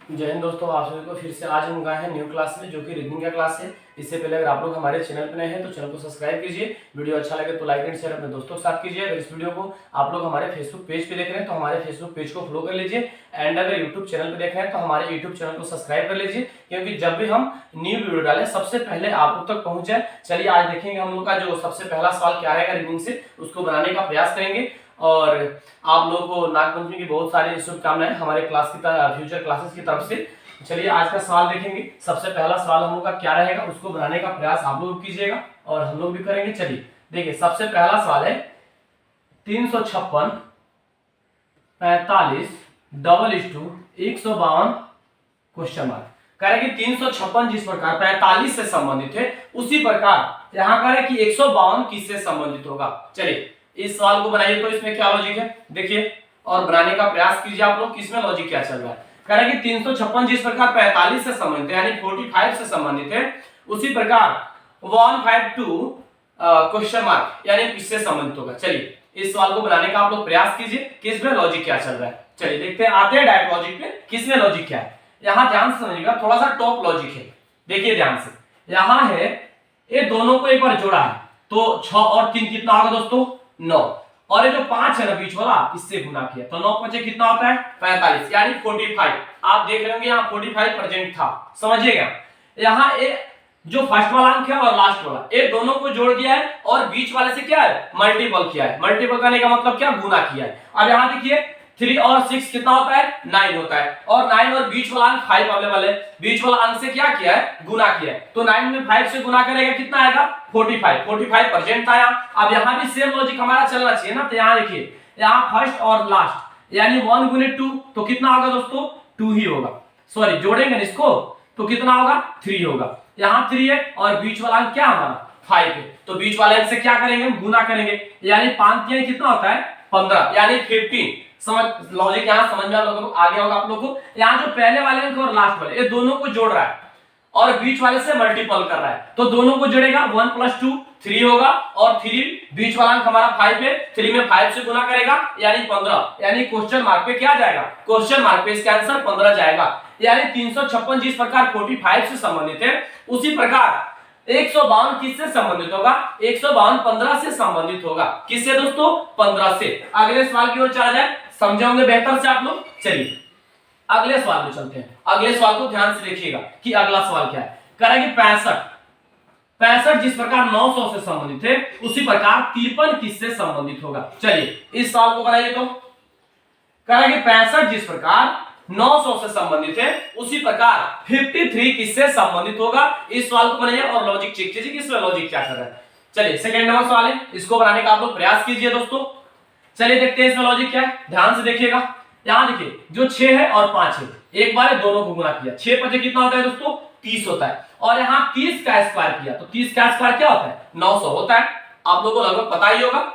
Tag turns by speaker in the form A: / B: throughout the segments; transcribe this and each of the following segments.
A: जय हिंद दोस्तों, आप सभी को फिर से आज हम गए हैं न्यू क्लास में, जो कि रीजनिंग का क्लास है। इससे पहले अगर आप लोग हमारे चैनल पर नए हैं तो चैनल को सब्सक्राइब कीजिए। वीडियो अच्छा लगे तो लाइक एंड शेयर अपने दोस्तों के साथ कीजिए। अगर इस वीडियो को आप लोग हमारे फेसबुक पेज पे देख रहे हैं तो हमारे फेसबुक पेज को फॉलो कर लीजिए। एंड अगर यूट्यूब चैनल पर देख रहे हैं तो हमारे यूट्यूब चैनल को सब्सक्राइब कर लीजिए, क्योंकि जब भी हम न्यू वीडियो डालें सबसे पहले आप लोग तक पहुंच जाए। चलिए आज देखेंगे हम लोग का जो सबसे पहला सवाल क्या रहेगा रीजनिंग से, उसको बनाने का प्रयास करेंगे। और आप लोगों को नागपंचमी की बहुत सारी शुभकामनाएं हमारे क्लास की फ्यूचर क्लासेस की तरफ से। चलिए आज का सवाल देखेंगे। सबसे पहला सवाल हम लोग का क्या रहेगा उसको बनाने का प्रयास आप लोग कीजिएगा और हम लोग भी करेंगे। चलिए देखिए, सबसे पहला सवाल है 356 45 152 क्वेश्चन मार्क। कह रहे कि 356 जिस प्रकार 45 से संबंधित है, उसी प्रकार यहाँ कह रहे कि 152 किससे संबंधित होगा। चलिए इस सवाल को बनाइए। तो इसमें क्या लॉजिक है देखिए और बनाने का प्रयास कीजिए आप लोग, किसमें लॉजिक क्या चल रहा है। कह रहे कि 356 जिस प्रकार 45 से संबंधित है यानी 45 से संबंधित है, उसी प्रकार 152 क्वेश्चन मार्क यानी किससे संबंधित होगा। चलिए इस सवाल को बनाने का आप लोग प्रयास कीजिए, किसमें लॉजिक क्या चल रहा है। चलिए देखते हैं, आते हैं डायरेक्ट लॉजिक पे, किसमें लॉजिक क्या है। यहाँ ध्यान से समझिएगा, थोड़ा सा टॉप लॉजिक है। देखिए ध्यान से, यहाँ है ये दोनों को एक बार जोड़ा है तो 6 और 3 कितना होगा दोस्तों 9, और ये जो 5 है ना बीच वाला, इससे गुना किया तो 9 5 कितना होता है 45 यानी 45। आप देख रहे होंगे यहाँ 45 प्रेजेंट था, समझिएगा। यहाँ ये जो फर्स्ट वाला अंक है और लास्ट वाला, ये दोनों को जोड़ दिया है और बीच वाले से क्या है मल्टीपल किया है। मल्टीपल करने का मतलब क्या, गुना किया है। अब यहाँ देखिए 3 और 6 कितना होता है 9 होता है, और 9 और बीच वाला अंक 5 अवेलेबल है। बीच वाला अंक से क्या किया है गुना किया है, तो 9 में 5 से गुना करेगा कितना आएगा 45 प्रेजेंट आया। अब यहाँ भी सेम लॉजिक हमारा चलना चाहिए ना। तो यहाँ देखिए, यहाँ फर्स्ट और लास्ट यानी 1 गुने 2 तो कितना होगा दोस्तों 2 ही होगा। सॉरी जोड़ेंगे ना इसको तो कितना होगा 3 होगा। यहाँ 3 है और बीच वाला अंक क्या हमारा 5 है, तो बीच वाले अंक से क्या करेंगे हम गुना करेंगे, यानी 5 कितना होता है 15 यानी 15। समझ लॉजिक यहाँ समझ में आ गया होगा आप लोगों को। यहाँ जो पहले वाले अंक और लास्ट वाले ये दोनों को जोड़ रहा है और बीच वाले से मल्टीपल कर रहा है, तो दोनों को जोड़ेगा 1 + 2 3 होगा, और 3 बीच वाला अंक हमारा 5 है, 3 में 5 से गुना करेगा यानी 15, यानी क्वेश्चन मार्क पे क्या जाएगा क्वेश्चन मार्क पे इसका आंसर 15 जाएगा। यानी 356 जिस प्रकार 45 से संबंधित है, उसी प्रकार 152 किससे संबंधित होगा 152 15 से संबंधित होगा। किससे दोस्तों 15 से। अगले सवाल की ओर चला जाए, समझे होंगे बेहतर से आप लोग। चलिए अगले सवाल में चलते हैं। अगले सवाल को ध्यान से देखिएगा कि अगला सवाल क्या है। कह रहा है कि 65 जिस प्रकार 900 से संबंधित है, उसी प्रकार 53 किससे संबंधित होगा। चलिए इस सवाल को बनाइए। तो कह रहा है कि 65 जिस प्रकार 900 से संबंधित है, उसी प्रकार 53 किससे संबंधित होगा। इस सवाल को बनाइए और लॉजिक चेक कीजिए कि इसमें लॉजिक क्या कर रहा है। चलिए सेकंड नंबर सवाल है, इसको बनाने का आप लोग प्रयास कीजिए दोस्तों। चलिए देखते हैं इसमें लॉजिक क्या है, ध्यान से देखिएगा। यहाँ देखिए जो 6 है और 5 है, एक बार दोनों को गुना किया, 6 5 कितना होता है दोस्तों 30 होता है, और यहाँ 30 का स्क्वायर किया तो 30 का स्क्वायर क्या होता है 900 होता है। आप लोगों को लगभग पता ही होगा।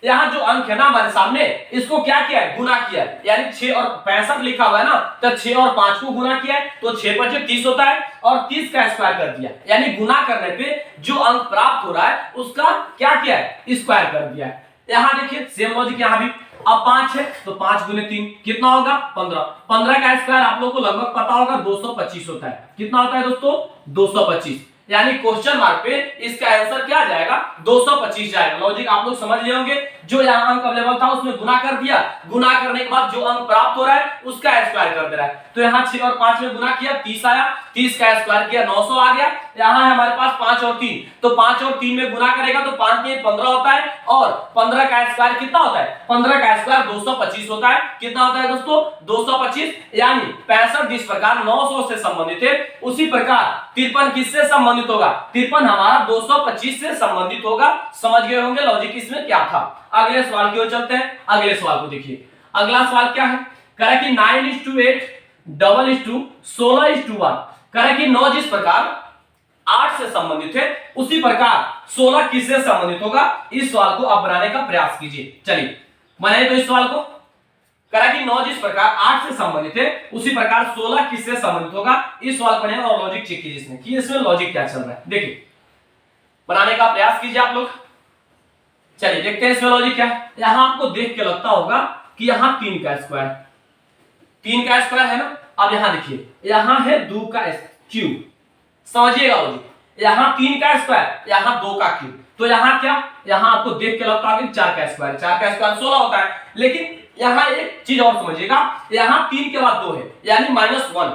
A: यहाँ जो अंक है ना हमारे सामने, इसको क्या किया है गुना किया है, यानी 6 और 65 लिखा हुआ है ना, तो 6 और 5 को गुना किया है तो 6 5 30 होता है, और 30 का स्क्वायर कर दिया, यानी गुना करने पे जो अंक प्राप्त हो रहा है उसका क्या किया है स्क्वायर कर दिया है। यहाँ देखिए सेम लॉजिक यहाँ भी। अब 5 है तो 5 गुने 3 कितना होगा 15। 15 का स्क्वायर आप लोगों को लगभग पता होगा 225 होता है। कितना होता है दोस्तों 225, यानी क्वेश्चन मार्क पे इसका आंसर क्या जाएगा 225 जाएगा। लॉजिक आप लोग समझ लिए होंगे। जो यहाँ अंक अवेलेबल था उसमें गुना कर दिया, गुना करने के बाद जो अंक प्राप्त हो रहा है उसका स्क्वायर कर दे रहा है। तो यहाँ 6 और 5 में गुना किया 30 आया, 30 का स्क्वायर किया 900 आ गया। यहाँ है हमारे पास 5 और 3, तो 5 और 3 में गुना करेगा तो 5 में 15 होता है, और 15 का स्क्वायर कितना होता है 15 का स्क्वायर 225 होता है। कितना होता है दोस्तों 225, यानी 65 जिस प्रकार 900 से संबंधित है, उसी प्रकार 53 किससे संबंधित होगा 53 हमारा 225 से संबंधित होगा। समझ गए होंगे लॉजिक इसमें क्या था। अगले सवाल की ओर चलते हैं। अगले सवाल को देखिए, अगला सवाल क्या है। कह रहा है कि 9:8 16:1। कह रहा है कि 9 जिस प्रकार 8 से संबंधित है, उसी प्रकार 16 किससे संबंधित होगा। इस सवाल को आप बनाने का प्रयास कीजिए। चलिए बनाइए तो इस सवाल को। कह रहा है कि 9 जिस प्रकार 8 से संबंधित है, उसी प्रकार 16 किससे संबंधित होगा। इस सवाल को बनाइए और लॉजिक चेक कीजिए इसमें कि इसमें लॉजिक क्या चल रहा है। देखिए बनाने का प्रयास कीजिए आप लोग। चलिए देखते हैं इसमें लॉजिक क्या है। यहां आपको देख के लगता होगा कि यहां 3 का स्क्वायर है ना, अब यहाँ देखिए, यहाँ है 2 का क्यूब, समझिएगा लॉजिक, यहाँ 3 का स्क्वायर, यहाँ 2 का क्यूब, तो यहाँ क्या, यहाँ आपको देख के लगता है 4 का स्क्वायर, 4 का स्क्वायर 16 होता है, लेकिन यहाँ एक चीज और समझिएगा, यहाँ 3 के बाद 2 है, यानी -1,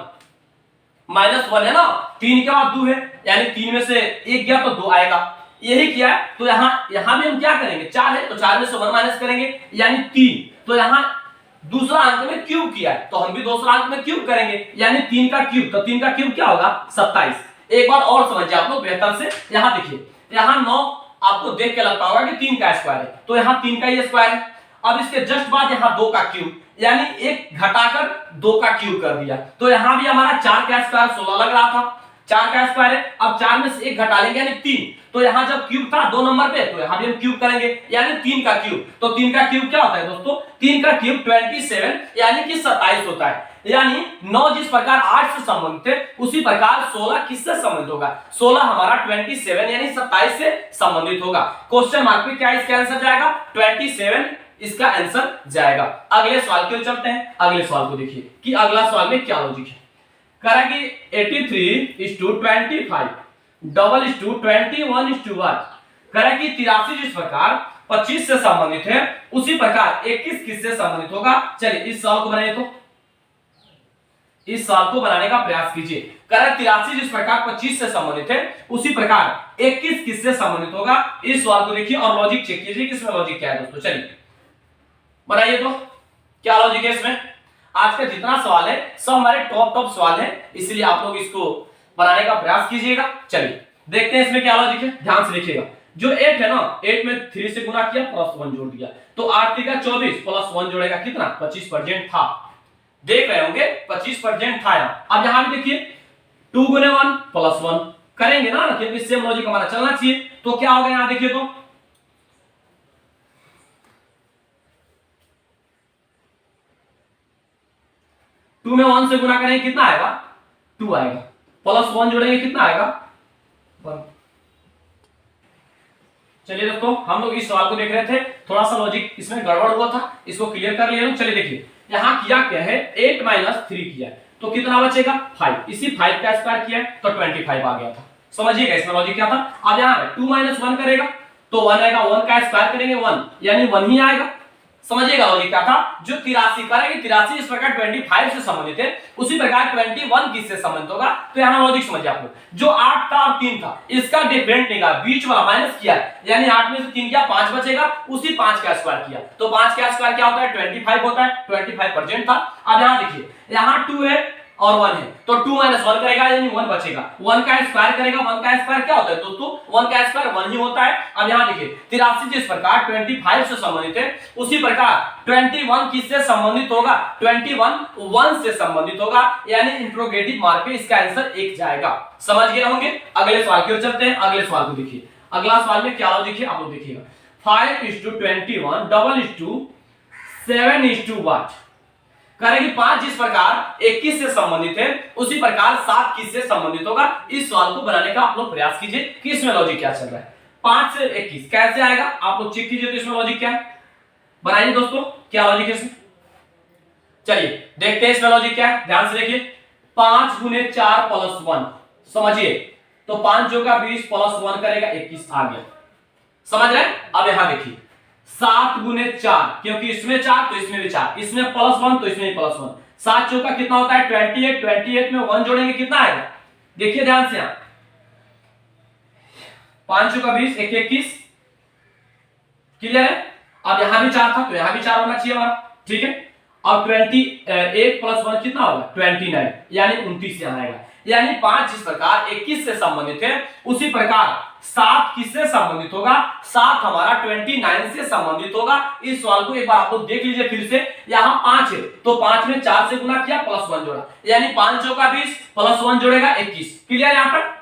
A: -1 है ना, 3 के बाद 2 है, यानी 3 में से 1 गया तो 2 आएगा, यही किया है। तो यहाँ भी हम क्या करेंगे, 4 है तो 4 में से 1 माइनस करेंगे, यानी 3, तो यहाँ दूसरा अंक में क्यूब किया है तो हम भी दूसरा अंक में क्यूब करेंगे, यानी 3 का क्यूब, तो 3 का क्यूब क्या होगा 27। एक बार और समझिए आप लोग बेहतर से, यहाँ देखिए, यहाँ 9 आपको देख के लगता होगा कि 3 का स्क्वायर है, तो यहाँ 3 का ही स्क्वायर है। अब इसके जस्ट बाद यहाँ 2 का क्यूब, यानी 1 घटाकर 2 का क्यूब कर दिया, तो यहाँ भी हमारा 4 का स्क्वायर 16 लग रहा था, 4 का स्क्वायर है, अब 4 में से 1 घटा लेंगे यानी 3, तो यहाँ जब क्यूब था 2 नंबर पे, तो यहाँ भी हम क्यूब करेंगे, यानी 3 का क्यूब, तो 3 का क्यूब क्या होता है दोस्तों, 3 का क्यूब 27 यानी कि 27 होता है। यानी 9 जिस प्रकार 8 से संबंधित है, उसी प्रकार 16 किससे संबंधित होगा, 16 हमारा 27 यानी 27 से संबंधित होगा। क्वेश्चन मार्क पे क्या इसका आंसर जाएगा, 27 इसका आंसर जाएगा। अगले सवाल की ओर चलते हैं, अगले सवाल को देखिए कि अगला सवाल में क्या लॉजिक है। करा कि 83:25 21:1 करा कि 83 जिस प्रकार 25 से संबंधित है, उसी प्रकार 21 किससे संबंधित होगा। चलिए इस सवाल को बनाइए, तो इस सवाल को बनाने का प्रयास कीजिए। करा 83 जिस प्रकार 25 से संबंधित है, उसी प्रकार 21 किससे संबंधित होगा। इस सवाल को देखिए और लॉजिक चेक कीजिए कि इसमें लॉजिक क्या है दोस्तों। चलिए बनाइए, तो क्या लॉजिक है इसमें। आज का जितना सवाल है सब हमारे टॉप सवाल है, इसलिए आप लोग इसको बनाने का प्रयास कीजिएगा। चलिए देखते हैं इसमें क्या लॉजिक है, ध्यान से देखिएगा। जो 8 है ना, 8 में 3 से गुना किया प्लस 1 जोड़ दिया, तो 8 3 का 24 प्लस 1 जोड़ेगा कितना 25% था, देख रहे होंगे 25% था यहाँ। अब यहाँ भी देखिए 2 गुने 1 प्लस 1 करेंगे ना, क्योंकि सेम लॉजिक हमारा चलना चाहिए। तो क्या होगा यहाँ देखिए, तो 2 में 1 से गुना करेंगे कितना आएगा 2 आएगा, प्लस 1 जोड़ेंगे कितना आएगा 1। चलिए दोस्तों हम लोग इस सवाल को देख रहे थे, थोड़ा सा लॉजिक इसमें गड़बड़ हुआ था, इसको क्लियर कर लिया। चलिए देखिए यहाँ किया क्या है, 8 - 3 किया, तो कितना बचेगा 5, इसी 5 का स्क्वायर किया तो 25 आ गया था। समझिएगा इसमें लॉजिक क्या था। अब यहाँ 2 - 1 करेगा तो 1 आएगा, 1 का स्क्वायर करेंगे 1 यानी 1 ही आएगा। समझिएगा लॉजिक क्या था। जो 83 करेंगे 83 इस प्रकार 25 से संबंधित है, उसी प्रकार 21 किससे संबंधित होगा। तो यहाँ लॉजिक समझिए आप लोग, जो 8 था और 3 था इसका डिफरेंट निकाला, बीच वाला माइनस किया, यानी 8 में से 3 गया 5 बचेगा, उसी 5 का स्क्वायर किया, तो 5 का स्क्वायर क्या होता है 25 होता है, 25% था। अब यहाँ देखिए यहाँ 2 है और 1 है, तो 2 - 1 करेगा यानी 1 बचेगा, 1 का स्क्वायर करेगा, 1 का स्क्वायर क्या होता है दोस्तों 1 का स्क्वायर 1 ही होता है। अब यहाँ देखिए 83 जिस प्रकार 25 से संबंधित है, उसी प्रकार 21 किससे संबंधित होगा 21 1 से संबंधित होगा, यानी इंट्रोगेटिव मार्क पे इसका आंसर 1 जाएगा। समझ गए होंगे। अगले सवाल की ओर चलते हैं, अगले सवाल को देखिए। अगला सवाल में क्या लॉजिक है आप लोग देखिएगा, 5:21 7:1 करेंगे 5 जिस प्रकार 21 से संबंधित है, उसी प्रकार 7 किससे संबंधित होगा। इस सवाल को बनाने का आप लोग प्रयास कीजिए कि इसमें लॉजिक क्या चल रहा है। 5 से 21 कैसे आएगा आप लोग चेक कीजिए, तो इसमें लॉजिक क्या है बनाइए दोस्तों, क्या लॉजिक है इसमें। चलिए देखते हैं इसमें लॉजिक क्या है, ध्यान से देखिए। 5 गुने 4 प्लस 1 समझिए, तो 5 जो का 20 प्लस 1 करेगा 21 आ गया, समझ रहे हैं। अब यहां देखिए 7 गुने 4, क्योंकि इसमें 4 तो इसमें भी 4, इसमें प्लस 1 तो इसमें भी प्लस 1, 7 चौका कितना होता है 28, 28 में 1 जोड़ेंगे कितना आएगा, देखिए ध्यान से, 5 चौका 20 1 21, क्लियर है। अब यहां भी 4 था तो यहां भी 4 होना चाहिए हमारा, ठीक है। अब 28 प्लस 1 कितना होगा 29, यानी 29 यहां आएगा। यानी 5 जिस प्रकार 21 से संबंधित है, उसी प्रकार 7 किससे संबंधित होगा, 7 हमारा 29 से संबंधित होगा। इस सवाल को एक बार आप लोग देख लीजिए फिर से। यहाँ 5 है तो 5 में 4 से गुना किया प्लस 1 जोड़ा, यानी 5 चौका 20 प्लस 1 जोड़ेगा 21, क्लियर यहाँ तक।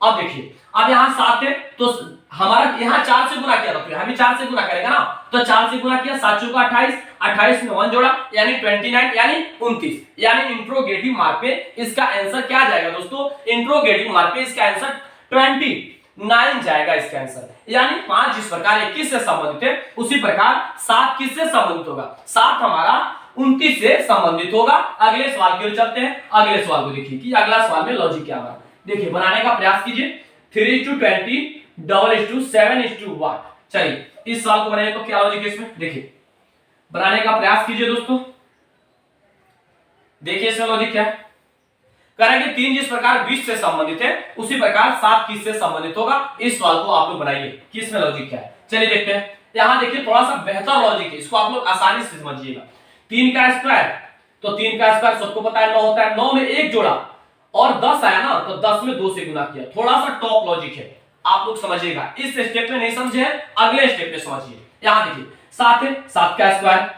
A: अब देखिए अब यहाँ 7 है तो हमारा यहाँ 4 से गुना किया था, तो यहाँ भी 4 से गुना करेगा ना, तो 4 से गुना किया 7 चौका 28, 28 में 1 जोड़ा यानी 29 यानी 29, यानी इंट्रोगेटिव मार्क पे इसका आंसर क्या जाएगा दोस्तों, इंट्रोगेटिव मार्क पे इसका आंसर 29 जाएगा इसका आंसर। यानी 5 जिस प्रकार 21 से संबंधित है, उसी प्रकार 7 किससे संबंधित होगा, 7 हमारा 29 से संबंधित होगा। अगले सवाल की ओर चलते हैं। अगले सवाल को देखिए कि अगला सवाल में लॉजिक क्या है। देखिए बनाने का प्रयास कीजिए। 3:20 7:1 चलिए इस सवाल को बनाइए तो क्या लॉजिक है इसमें, देखिए बनाने का प्रयास कीजिए दोस्तों। देखिए इसमें लॉजिक क्या है। कह रहा है कि 3 जिस प्रकार 20 से संबंधित है उसी प्रकार 7 किससे संबंधित होगा। इस सवाल को आप लोग बनाइए कि इसमें लॉजिक क्या है। चलिए देखते हैं। यहां देखिए थोड़ा सा बेहतर लॉजिक है, इसको आप लोग आसानी से समझिएगा। 3 का स्क्वायर, तो 3 का स्क्वायर सबको पता है 9 होता है। 9 में 1 जोड़ा और 10 आया ना, तो 10 में 2 से गुना किया। थोड़ा सा टॉप लॉजिक है, आप लोग समझिएगा। इस स्टेप में नहीं समझे हैं, अगले स्टेप में समझिए। यहां देखिए 7 है, 7 का स्क्वायर,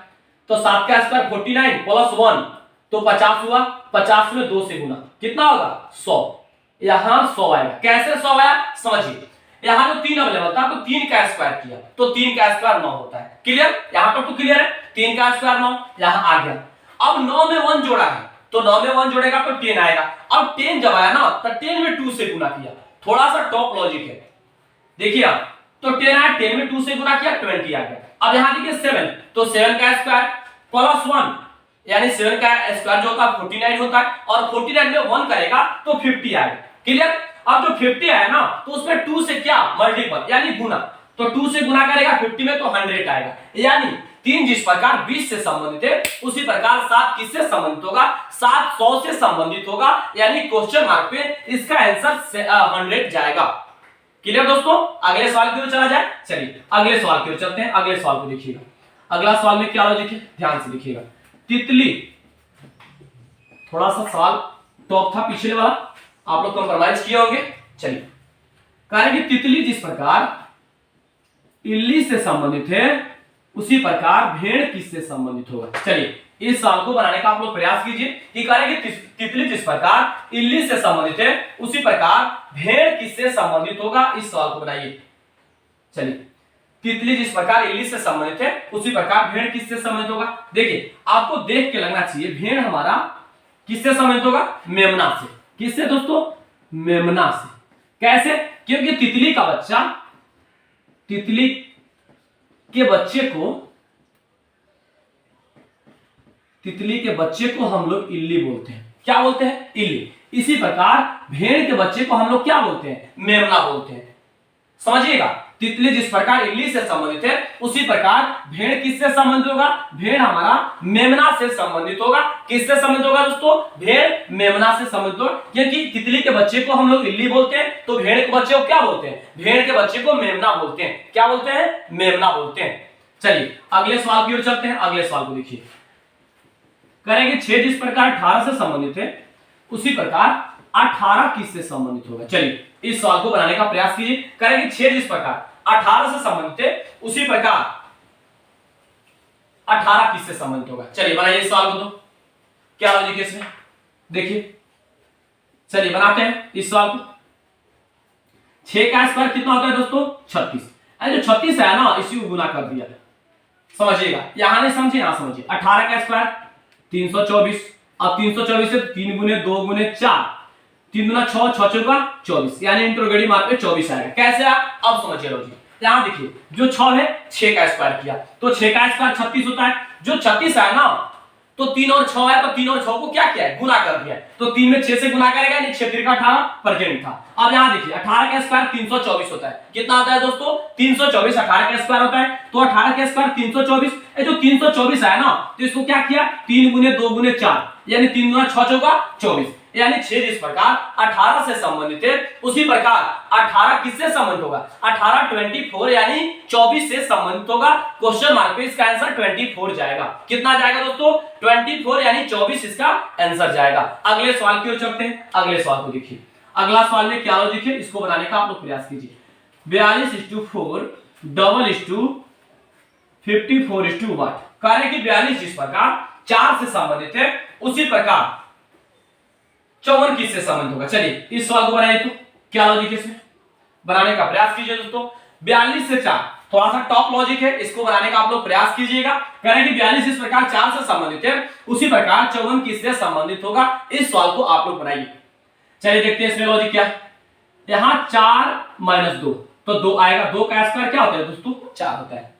A: तो 7 का स्क्वायर 49 प्लस 1 तो 50 हुआ। 50 में 2 से गुना कितना होगा 100। यहां 100 आएगा। कैसे 100 आया समझिए। यहां जो 3 अवेलेबल था तो 3 का स्क्वायर किया तो 3 का स्क्वायर 9 होता है। क्लियर, यहां तक तो क्लियर है। 3 का स्क्वायर 9 यहां आ गया। अब 9 में 1 जोड़ा है तो 9 में 1 जोड़ेगा तो 10 आएगा। अब 10 जब आया ना तो 10 में 2 से गुना किया। थोड़ा सा टॉप लॉजिक है, देखिए आप। तो 10 आया, 10 में 2 से गुना किया 20 आ गया। अब यहां देखिए 7, तो 7 का स्क्वायर प्लस 1 यानी 7 का स्क्वायर जो होता है 49 होता है और 49 में 1 करेगा तो 50 आएगा। क्लियर। अब जो 50 आया ना तो उसमें 2 से क्या मल्टीपल यानी गुना, तो 2 से गुना करेगा 50 में तो 100 आएगा। यानी 3 जिस प्रकार 20 से संबंधित है उसी प्रकार 7 किससे संबंधित होगा, 7 100 से संबंधित होगा। यानी क्वेश्चन मार्क पे इसका आंसर 100 जाएगा। क्लियर दोस्तों। अगले सवाल की ओर चला जाए। चलिए अगले सवाल की ओर चलते हैं। अगले सवाल को देखिएगा। अगला सवाल में क्या लॉजिक है, ध्यान से देखिएगा। तितली, थोड़ा सा सवाल टॉप था पिछले वाला, आप लोग कंप्रोमाइज किए होंगे। चलिए कह रहे कि तितली जिस प्रकार इल्ली से संबंधित है उसी प्रकार भेड़ किससे संबंधित होगा। चलिए इस सवाल को बनाने का आप लोग प्रयास कीजिए कि कह रहे कि तितली जिस प्रकार इल्ली से संबंधित है उसी प्रकार भेड़ किससे संबंधित होगा। इस सवाल को बनाइए। चलिए तितली जिस प्रकार इल्ली से संबंधित है उसी प्रकार भेड़ किससे संबंधित होगा। देखिए आपको देख के लगना चाहिए भेड़ हमारा किससे संबंधित होगा, मेमना से। किससे दोस्तों, मेमना से। कैसे, क्योंकि तितली का बच्चा, तितली के बच्चे को हम लोग इल्ली बोलते हैं। क्या बोलते हैं, इल्ली। इसी प्रकार भेड़ के बच्चे को हम लोग क्या बोलते हैं, मेमना बोलते हैं। समझिएगा, तितली जिस प्रकार इल्ली से संबंधित है उसी प्रकार भेड़ किससे संबंधित होगा, भेड़ हमारा मेमना से संबंधित होगा। किससे संबंधित होगा दोस्तों, भेड़ मेमना से संबंधित होगा। क्योंकि तितली के बच्चे को हम लोग इल्ली बोलते हैं तो भेड़ के बच्चे को क्या बोलते हैं, भेड़ के बच्चे को मेमना बोलते हैं। क्या बोलते हैं, मेमना बोलते हैं। चलिए अगले सवाल की ओर चलते हैं। अगले सवाल को देखिए। करेंगे 6 जिस प्रकार 18 से संबंधित है उसी प्रकार 18 किससे संबंधित होगा। चलिए इस सवाल को बनाने का प्रयास कीजिए। करेंगे 6 जिस प्रकार 18 से संबंधित है उसी प्रकार 18 किससे संबंधित होगा। चलिए बनाइए इस सवाल को, तो क्या लॉजिक है इसमें, देखिए। चलिए बनाते हैं इस सवाल को। 6 का स्क्वायर कितना होता है दोस्तों, 36। जो 36 है ना इसी को गुना कर दिया। समझिएगा, यहां नहीं समझे यहां समझिए। 18 का स्क्वायर 324। अब 324 से 3 गुने 2 गुने 4, 3 गुना 6, 6 चौका 24 यानी इंटरोगेटिव मार्क पे 24 आएगा। कैसे आया अब समझिए लॉजिक। यहां देखिए जो 6 है 6 का स्क्वायर किया तो 6 का स्क्वायर 36 होता है। जो 36 आया ना तो 3 और 6 है तो 3 और 6 को क्या किया है, गुना कर दिया। तो 3 में 6 से गुना करेगा यानी 6 3 का 18 प्रेजेंट था। अब यहां देखिए 18 का स्क्वायर 324 होता है। कितना होता है दोस्तों, 324। 18 का स्क्वायर होता है तो 18 का स्क्वायर 324। जो 324 आया ना तो इसको क्या किया, 3 गुने 2 गुने 4 यानी 3 गुना 6 चौका 24 यानी 6 जिस प्रकार 18 से संबंधित है उसी प्रकार 18 किससे संबंधित होगा, 18 24 यानी 24 से संबंधित होगा। क्वेश्चन मार्क पे इसका आंसर 24 जाएगा। कितना जाएगा दोस्तों, 24 यानी 24 इसका आंसर जाएगा। अगले सवाल की ओर चलते हैं। अगले सवाल को देखिए। अगला सवाल में क्या लॉजिक है इसको बनाने का आप लोग प्रयास कीजिए। 42:4 54:1 कार्य की 42 जिस प्रकार 4 से संबंधित है उसी प्रकार 54 किससे संबंधित होगा। चलिए इस सवाल को बनाइए, तो क्या लॉजिक है इसमें, बनाने का प्रयास कीजिए दोस्तों। 42 से 4 थोड़ा सा टॉप लॉजिक है, इसको बनाने का आप लोग प्रयास कीजिएगा। कह रहे हैं कि 42 जिस प्रकार 4 से संबंधित है उसी प्रकार 54 किससे संबंधित होगा। इस सवाल को आप लोग बनाइए। चलिए देखते हैं इसमें लॉजिक क्या है। यहां 4 - 2 तो 2 आएगा। 2 का स्क्वायर क्या होता है दोस्तों, 4 होता है।